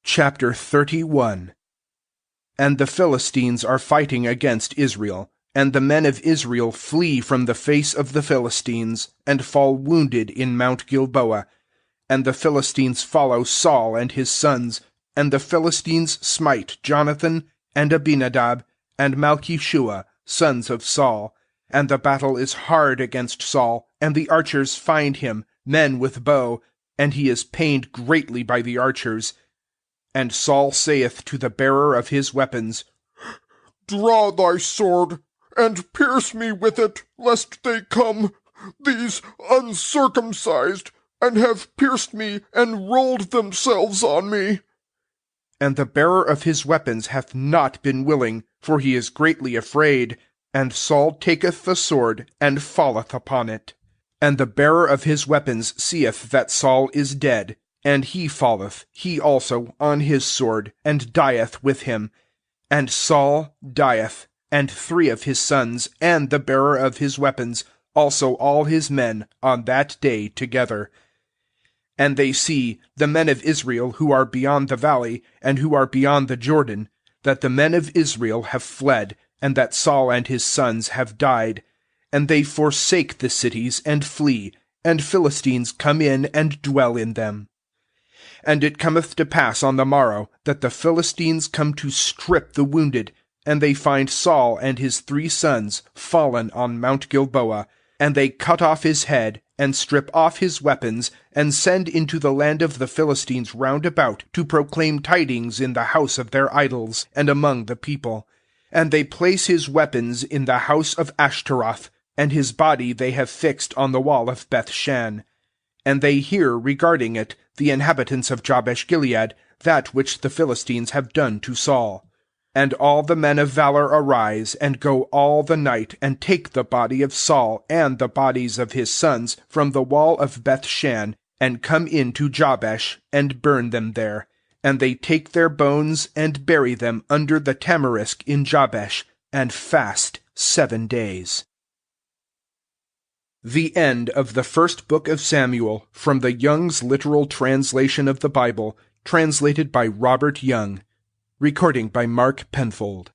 Chapter 31. And the Philistines are fighting against Israel, and the men of Israel flee from the face of the Philistines, and fall wounded in Mount Gilboa. And the Philistines follow Saul and his sons, and the Philistines smite Jonathan, and Abinadab, and Malchishua, sons of Saul. And the battle is hard against Saul, and the archers find him, men with bow, and he is pained greatly by the archers. And Saul saith to the bearer of his weapons, Draw thy sword, and pierce me with it, lest they come, these uncircumcised, and have pierced me, and rolled themselves on me. And the bearer of his weapons hath not been willing, for he is greatly afraid. And Saul taketh the sword, and falleth upon it. And the bearer of his weapons seeth that Saul is dead, and he falleth, he also, on his sword, and dieth with him. And Saul dieth, and 3 of his sons, and the bearer of his weapons, also all his men, on that day together. And they see, the men of Israel who are beyond the valley, and who are beyond the Jordan, that the men of Israel have fled, and that Saul and his sons have died. And they forsake the cities, and flee, and Philistines come in and dwell in them. And it cometh to pass on the morrow, that the Philistines come to strip the wounded, and they find Saul and his 3 sons fallen on Mount Gilboa. And they cut off his head, and strip off his weapons, and send into the land of the Philistines round about, to proclaim tidings in the house of their idols, and among the people. And they place his weapons in the house of Ashtaroth, and his body they have fixed on the wall of Bethshan. And they hear regarding it, the inhabitants of Jabesh-Gilead, that which the Philistines have done to Saul. And all the men of valor arise, and go all the night, and take the body of Saul and the bodies of his sons from the wall of Bethshan, and come into Jabesh, and burn them there. And they take their bones, and bury them under the tamarisk in Jabesh, and fast 7 days. The end of the first book of Samuel, from the Young's Literal Translation of the Bible, translated by Robert Young. Recording by Mark Penfold.